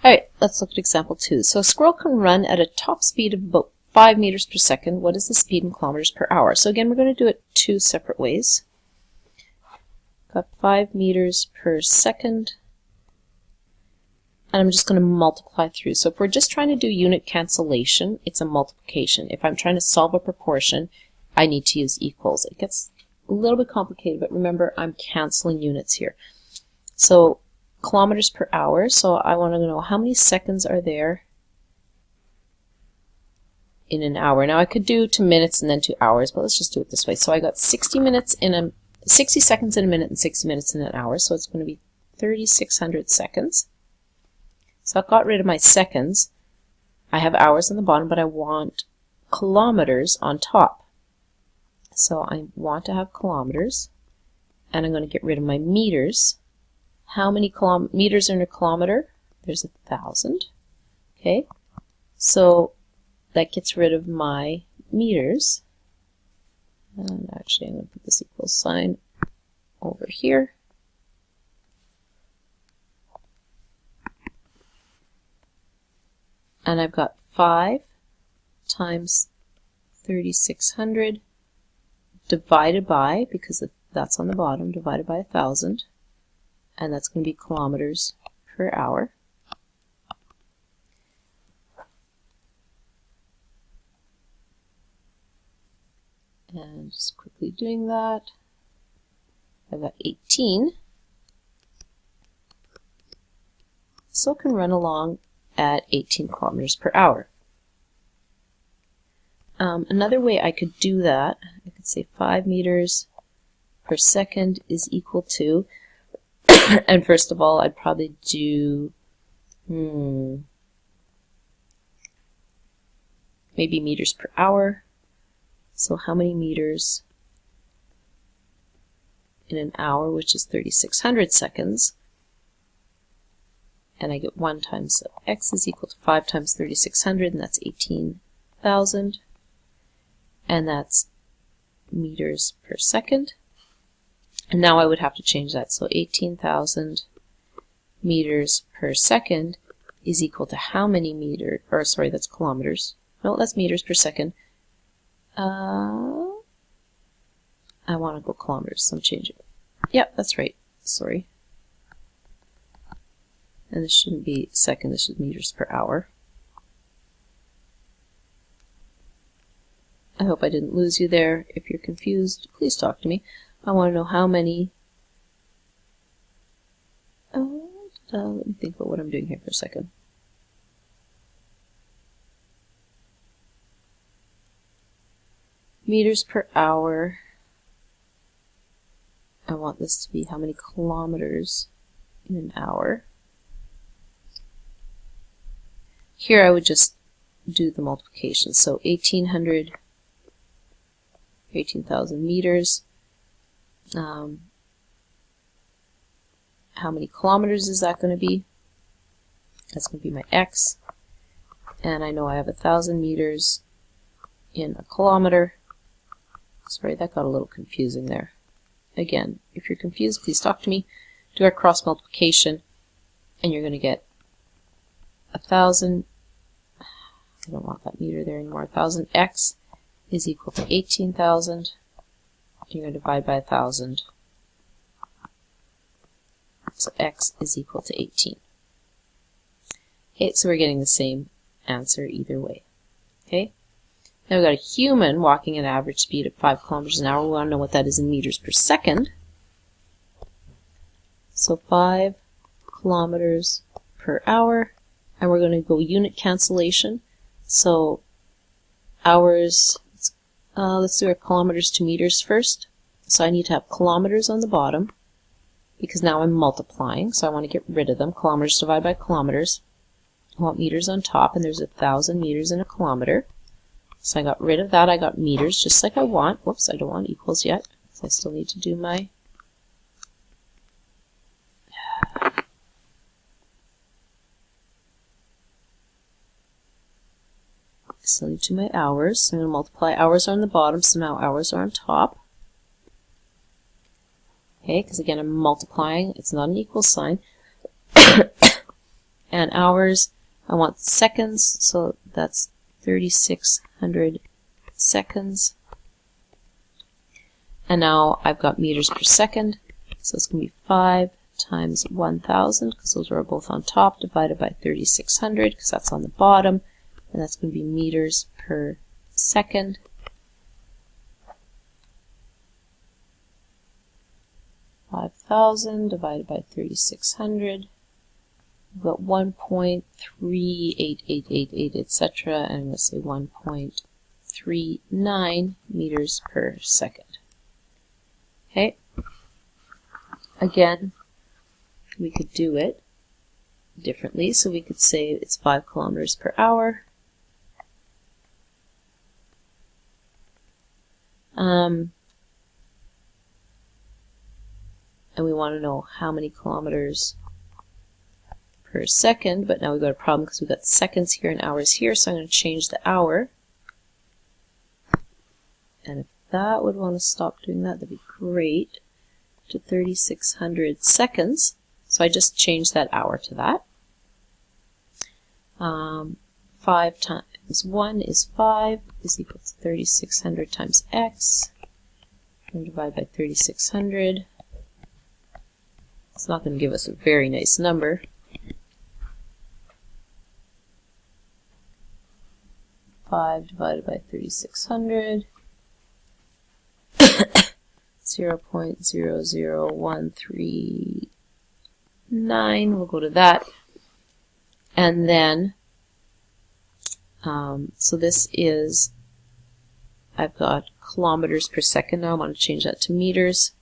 Alright, let's look at example 2. So a squirrel can run at a top speed of about 5 meters per second. What is the speed in kilometers per hour? So again, we're going to do it two separate ways. Got 5 meters per second. And I'm just going to multiply through. So if we're just trying to do unit cancellation, it's a multiplication. If I'm trying to solve a proportion, I need to use equals. It gets a little bit complicated, but remember, I'm canceling units here. So kilometers per hour, so I want to know how many seconds are there in an hour. Now I could do to minutes and then to hours, but let's just do it this way. So I got 60 seconds in a minute and 60 minutes in an hour, so it's going to be 3,600 seconds. So I've got rid of my seconds. I have hours on the bottom, but I want kilometers on top. So I want to have kilometers, and I'm going to get rid of my meters. How many meters are in a kilometer? There's 1,000. Okay, so that gets rid of my meters. And actually, I'm going to put this equals sign over here. And I've got 5 times 3,600 divided by, because that's on the bottom, divided by 1,000. And that's going to be kilometers per hour. And just quickly doing that, I've got 18. So it can run along at 18 kilometers per hour. Another way I could do that, I could say 5 meters per second is equal to, and first of all, I'd probably do maybe meters per hour. So how many meters in an hour, which is 3,600 seconds. And I get 1 times, so x is equal to 5 times 3,600, and that's 18,000. And that's meters per second. And now I would have to change that. So 18,000 meters per second is equal to how many meters, or sorry, that's kilometers. No, that's meters per second. I want to go kilometers, so I'm changing it. Yep, that's right. Sorry. And this shouldn't be second, this is meters per hour. I hope I didn't lose you there. If you're confused, please talk to me. I want to know how many... let me think about what I'm doing here for a second. Meters per hour. I want this to be how many kilometers in an hour. Here I would just do the multiplication. So 18,000 meters. How many kilometers is that going to be? That's going to be my x. And I know I have 1,000 meters in a kilometer. Sorry, that got a little confusing there. Again, if you're confused, please talk to me. Do our cross multiplication, and you're going to get 1,000. I don't want that meter there anymore. 1,000x is equal to 18,000. You're going to divide by 1,000. So x is equal to 18. Okay, so we're getting the same answer either way. Okay. Now we've got a human walking at an average speed of 5 kilometers an hour. We want to know what that is in meters per second. So 5 kilometers per hour. And we're going to go unit cancellation. So hours, let's do our kilometers to meters first. So I need to have kilometers on the bottom, because now I'm multiplying, so I want to get rid of them. Kilometers divided by kilometers. I want meters on top, and there's 1,000 meters in a kilometer. So I got rid of that. I got meters just like I want. Whoops, I don't want equals yet, so I still need to do my... still need to do my hours. So I'm going to multiply. Hours are on the bottom, so now hours are on top. Okay, because again I'm multiplying. It's not an equal sign. And hours, I want seconds, so that's 3,600 seconds. And now I've got meters per second, so it's going to be 5 times 1,000, because those are both on top, divided by 3,600, because that's on the bottom, and that's going to be meters per second. (5,000) divided by 3,600. We've got 1.38888, etc., and I'm going to say 1.39 meters per second. Okay. Again, we could do it differently, so we could say it's 5 kilometers per hour. And we want to know how many kilometers per second, but now we've got a problem because we've got seconds here and hours here, so I'm going to change the hour. And if that would want to stop doing that, that'd be great. To 3,600 seconds. So I just changed that hour to that. 5 times 1 is 5 is equal to 3,600 times x. And divide by 3,600. It's not going to give us a very nice number. Divided by 3,600. 0.00139, we'll go to that. And then, so this is, I've got kilometers per second now. I want to change that to meters.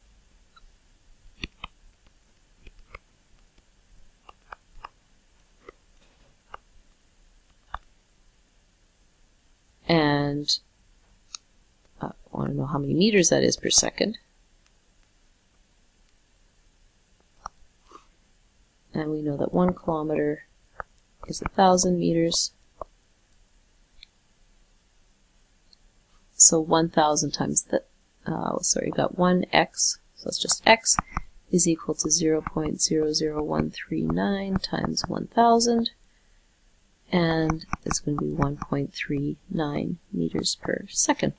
And I want to know how many meters that is per second. And we know that 1 kilometer is 1,000 meters. So 1,000 times the, we've got 1x, so it's just x, is equal to 0.00139 times 1,000. And it's going to be 1.39 meters per second.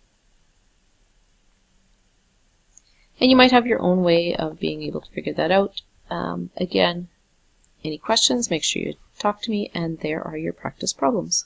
And you might have your own way of being able to figure that out. Again, any questions, make sure you talk to me, and there are your practice problems.